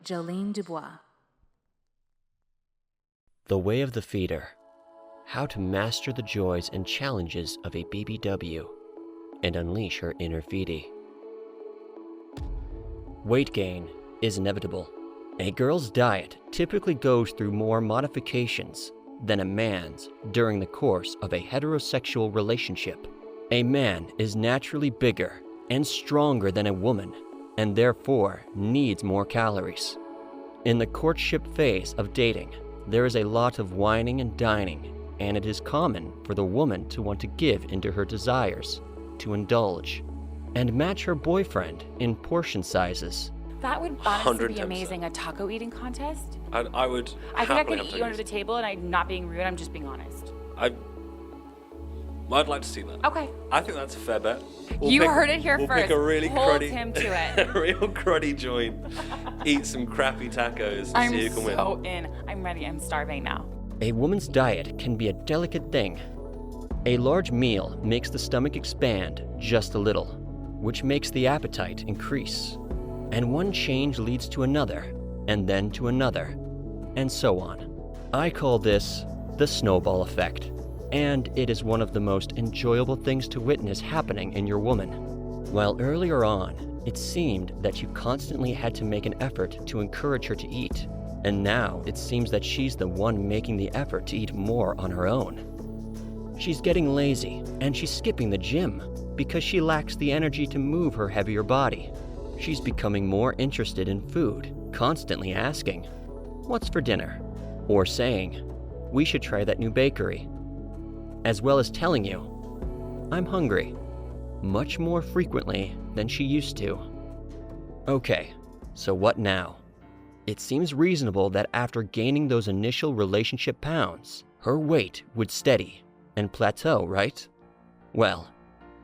Jolene Dubois. The Way of the Feeder. How to master the joys and challenges of a BBW and unleash her inner feedie. Weight gain is inevitable. A girl's diet typically goes through more modifications than a man's during the course of a heterosexual relationship. A man is naturally bigger and stronger than a woman, and therefore needs more calories. In the courtship phase of dating, there is a lot of whining and dining, and it is common for the woman to want to give into her desires, to indulge, and match her boyfriend in portion sizes. That would honestly be 110%. amazing, a taco eating contest. I would. I think I happily could have eat you under tacos. the table, and I'm not being rude, I'm just being honest. I'd like to see that. Okay. I think that's a fair bet. You heard it here we'll first. Pick a really Hold cruddy, him to it. a real cruddy joint. Eat some crappy tacos and see who can win. I'm so in. I'm ready. I'm starving now. A woman's diet can be a delicate thing. A large meal makes the stomach expand just a little, which makes the appetite increase. And one change leads to another, and then to another, and so on. I call this the snowball effect, and it is one of the most enjoyable things to witness happening in your woman. While earlier on, it seemed that you constantly had to make an effort to encourage her to eat, and now it seems that she's the one making the effort to eat more on her own. She's getting lazy, and she's skipping the gym because she lacks the energy to move her heavier body. She's becoming more interested in food, constantly asking, "What's for dinner?" or saying, "We should try that new bakery," as well as telling you, "I'm hungry," much more frequently than she used to. Okay, so what now? It seems reasonable that after gaining those initial relationship pounds, her weight would steady and plateau, right? Well,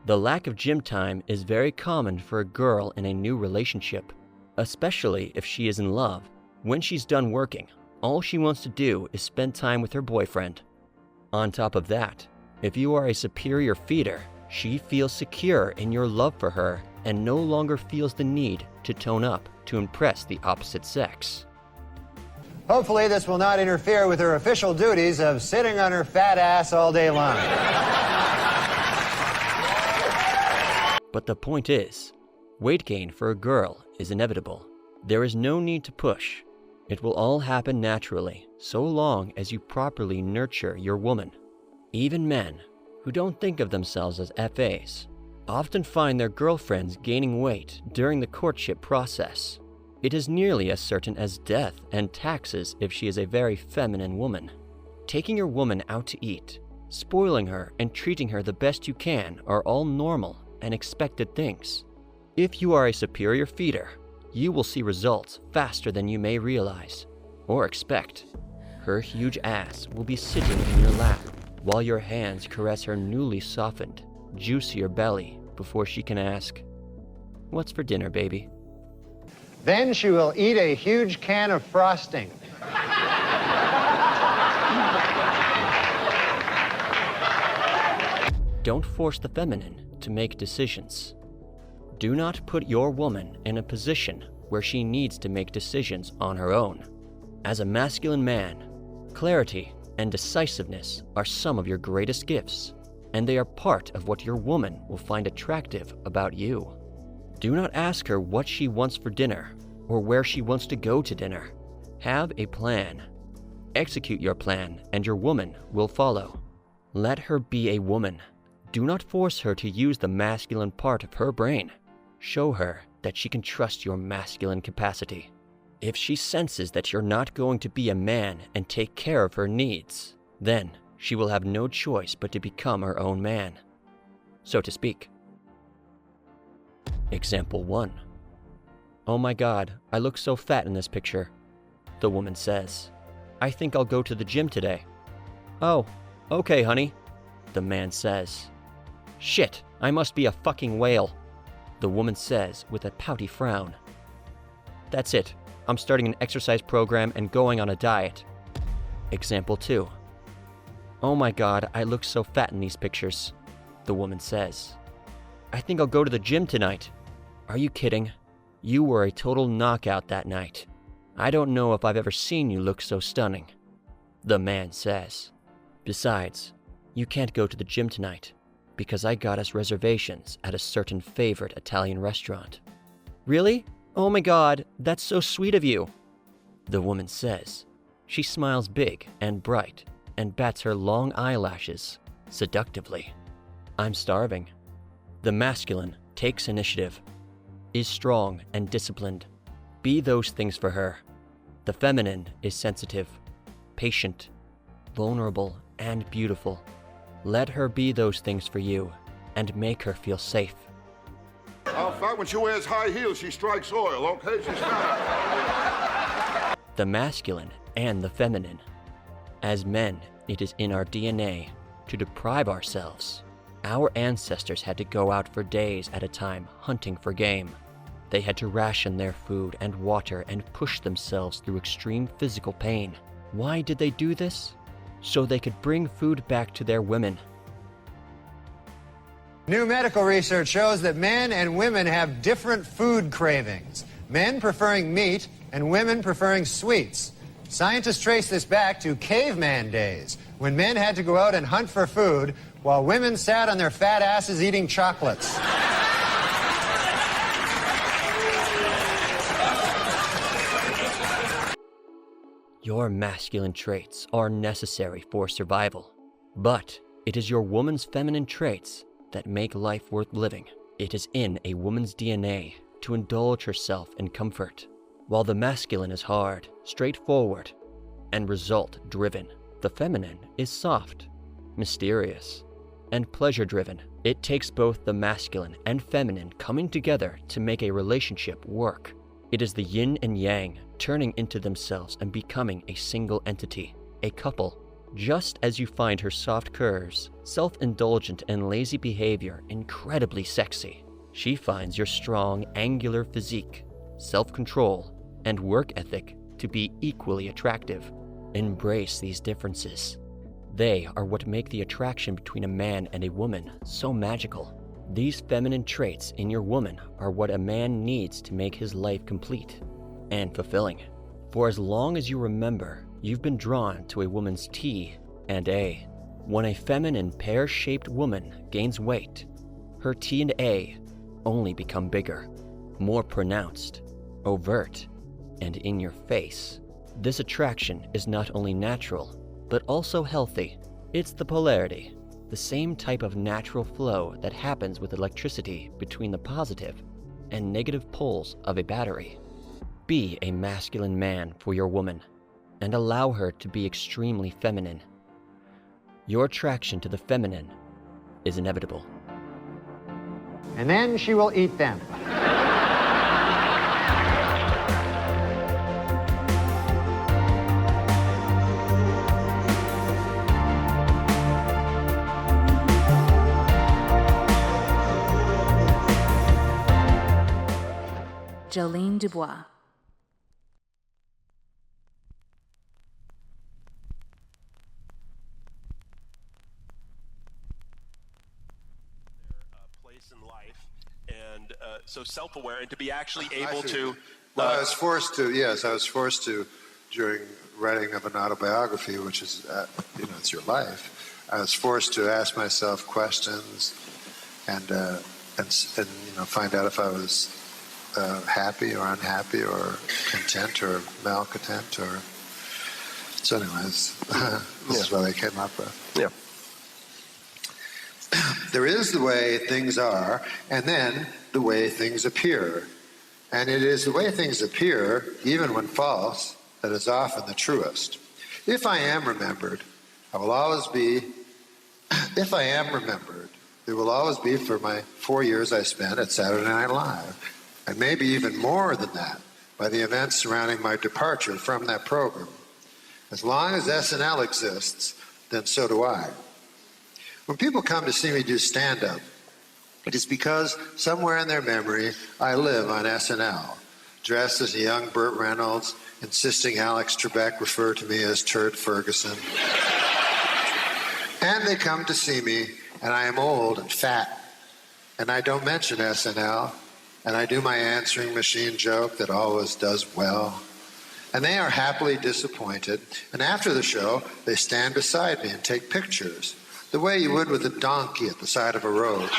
the lack of gym time is very common for a girl in a new relationship, especially if she is in love. When she's done working, all she wants to do is spend time with her boyfriend. On top of that, if you are a superior feeder, she feels secure in your love for her and no longer feels the need to tone up to impress the opposite sex. Hopefully this will not interfere with her official duties of sitting on her fat ass all day long. But the point is, weight gain for a girl is inevitable. There is no need to push. It will all happen naturally, so long as you properly nurture your woman. Even men, who don't think of themselves as FAs, often find their girlfriends gaining weight during the courtship process. It is nearly as certain as death and taxes if she is a very feminine woman. Taking your woman out to eat, spoiling her, and treating her the best you can are all normal and expected things. If you are a superior feeder, you will see results faster than you may realize or expect. Her huge ass will be sitting in your lap while your hands caress her newly softened, juicier belly before she can ask, "What's for dinner, baby?" Then she will eat a huge can of frosting. Don't force the feminine to make decisions. Do not put your woman in a position where she needs to make decisions on her own. As a masculine man, clarity and decisiveness are some of your greatest gifts, and they are part of what your woman will find attractive about you. Do not ask her what she wants for dinner or where she wants to go to dinner. Have a plan. Execute your plan, and your woman will follow. Let her be a woman. Do not force her to use the masculine part of her brain. Show her that she can trust your masculine capacity. If she senses that you're not going to be a man and take care of her needs, then she will have no choice but to become her own man, so to speak. Example 1. "Oh my God, I look so fat in this picture," the woman says. "I think I'll go to the gym today." "Oh, okay, honey," the man says. "Shit, I must be a fucking whale," the woman says with a pouty frown. "That's it. I'm starting an exercise program and going on a diet." Example 2. "Oh my God, I look so fat in these pictures," the woman says. "I think I'll go to the gym tonight." "Are you kidding? You were a total knockout that night," I don't know if I've ever seen you look so stunning, the man says. Besides, you can't go to the gym tonight because I got us reservations at a certain favorite Italian restaurant. Really? Oh my God, that's so sweet of you, the woman says. She smiles big and bright and bats her long eyelashes seductively. I'm starving. The masculine takes initiative, is strong and disciplined. Be those things for her. The feminine is sensitive, patient, vulnerable, and beautiful. Let her be those things for you and make her feel safe. In fact, when she wears high heels, she strikes oil, okay? She's not. The masculine and the feminine. As men, it is in our DNA to deprive ourselves. Our ancestors had to go out for days at a time hunting for game. They had to ration their food and water and push themselves through extreme physical pain. Why did they do this? So they could bring food back to their women. New medical research shows that men and women have different food cravings. Men preferring meat and women preferring sweets. Scientists trace this back to caveman days, when men had to go out and hunt for food while women sat on their fat asses eating chocolates. Your masculine traits are necessary for survival, but it is your woman's feminine traits that make life worth living. It is in a woman's DNA to indulge herself in comfort, while the masculine is hard, straightforward, and result-driven. The feminine is soft, mysterious, and pleasure-driven. It takes both the masculine and feminine coming together to make a relationship work. It is the yin and yang turning into themselves and becoming a single entity, a couple. Just as you find her soft curves, self-indulgent and lazy behavior incredibly sexy, she finds your strong, angular physique, self-control, and work ethic to be equally attractive. Embrace these differences. They are what make the attraction between a man and a woman so magical. These feminine traits in your woman are what a man needs to make his life complete and fulfilling. For as long as you remember, you've been drawn to a woman's T and A. When a feminine pear-shaped woman gains weight, her T and A only become bigger, more pronounced, overt, and in your face. This attraction is not only natural, but also healthy. It's the polarity, the same type of natural flow that happens with electricity between the positive and negative poles of a battery. Be a masculine man for your woman, and allow her to be extremely feminine. Your attraction to the feminine is inevitable. And then she will eat them. Jolene Dubois. Place in life, and so self-aware, and to be actually able to. Well, I was forced to, during writing of an autobiography, which is, it's your life. I was forced to ask myself questions, and find out if I was happy or unhappy or content or malcontent or. So, anyways, this is what I came up with. Yeah. There is the way things are, and then the way things appear. And it is the way things appear, even when false, that is often the truest. If I am remembered, there will always be for my 4 years I spent at Saturday Night Live, and maybe even more than that, by the events surrounding my departure from that program. As long as SNL exists, then so do I. When people come to see me do stand-up, it is because somewhere in their memory I live on SNL, dressed as a young Burt Reynolds, insisting Alex Trebek refer to me as Turd Ferguson. And they come to see me, and I am old and fat, and I don't mention SNL, and I do my answering machine joke that always does well. And they are happily disappointed. And after the show, they stand beside me and take pictures, the way you would with a donkey at the side of a road.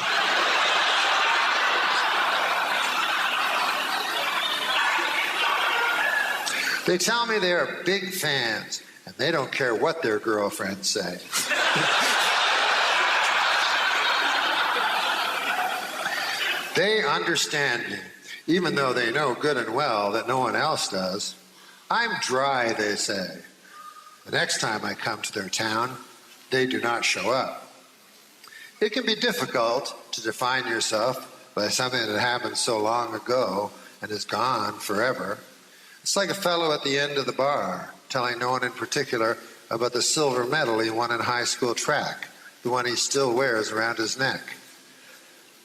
They tell me they are big fans, and they don't care what their girlfriends say. They understand me, even though they know good and well that no one else does. I'm dry, they say. The next time I come to their town, they do not show up. It can be difficult to define yourself by something that happened so long ago and is gone forever. It's like a fellow at the end of the bar telling no one in particular about the silver medal he won in high school track, the one he still wears around his neck.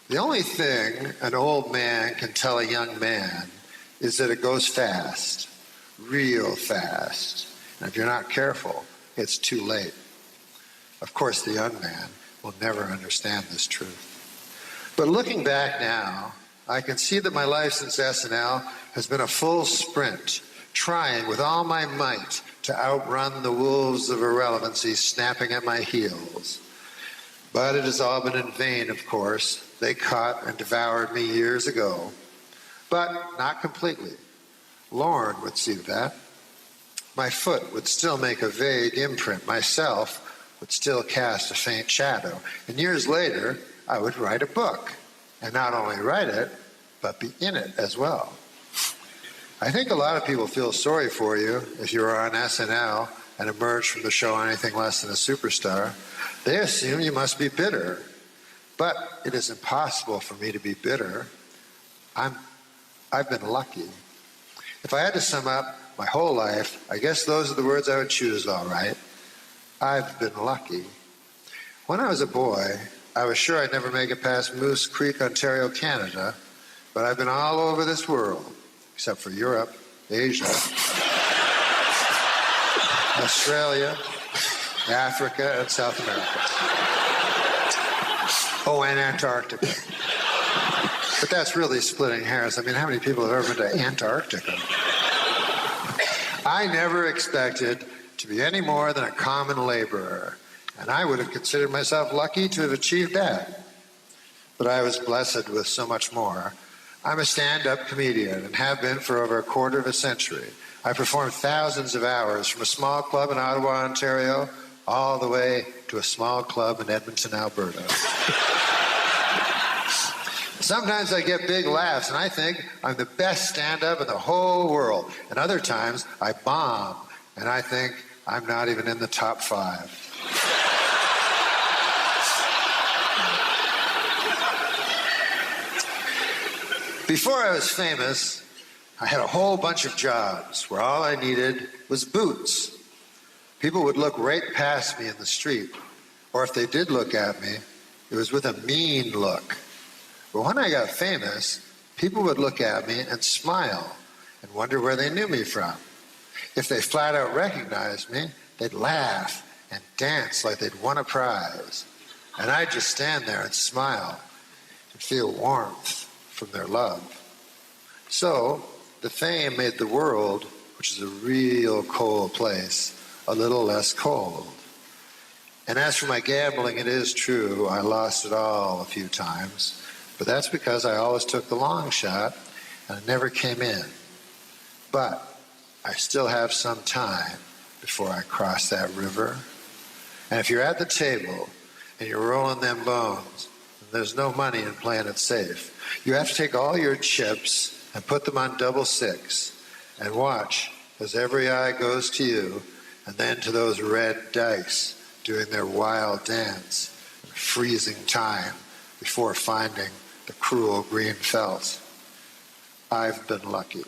The only thing an old man can tell a young man is that it goes fast, real fast. And if you're not careful, it's too late. Of course, the young man will never understand this truth. But looking back now, I can see that my life since SNL has been a full sprint, trying with all my might to outrun the wolves of irrelevancy snapping at my heels. But it has all been in vain, of course. They caught and devoured me years ago. But not completely. Lorne would see that. My foot would still make a vague imprint. Myself would still cast a faint shadow. And years later, I would write a book. And not only write it, but be in it as well. I think a lot of people feel sorry for you if you are on SNL and emerge from the show anything less than a superstar. They assume you must be bitter. But it is impossible for me to be bitter. I've been lucky. If I had to sum up my whole life, I guess those are the words I would choose, all right. I've been lucky. When I was a boy, I was sure I'd never make it past Moose Creek, Ontario, Canada, but I've been all over this world, except for Europe, Asia, Australia, Africa, and South America. Oh, and Antarctica. But that's really splitting hairs. I mean, how many people have ever been to Antarctica? I never expected to be any more than a common laborer, and I would have considered myself lucky to have achieved that. But I was blessed with so much more. I'm a stand-up comedian and have been for over a quarter of a century. I performed thousands of hours from a small club in Ottawa, Ontario, all the way to a small club in Edmonton, Alberta. Sometimes I get big laughs and I think I'm the best stand-up in the whole world. And other times I bomb and I think I'm not even in the top 5. Before I was famous, I had a whole bunch of jobs where all I needed was boots. People would look right past me in the street, or if they did look at me, it was with a mean look. But when I got famous, people would look at me and smile and wonder where they knew me from. If they flat out recognized me, they'd laugh and dance like they'd won a prize. And I'd just stand there and smile and feel warmth from their love. So the fame made the world, which is a real cold place, a little less cold. And as for my gambling, it is true, I lost it all a few times. But that's because I always took the long shot and I never came in. But I still have some time before I cross that river. And if you're at the table and you're rolling them bones, there's no money in playing it safe. You have to take all your chips and put them on double six and watch as every eye goes to you and then to those red dice doing their wild dance in freezing time before finding the cruel green felt. I've been lucky.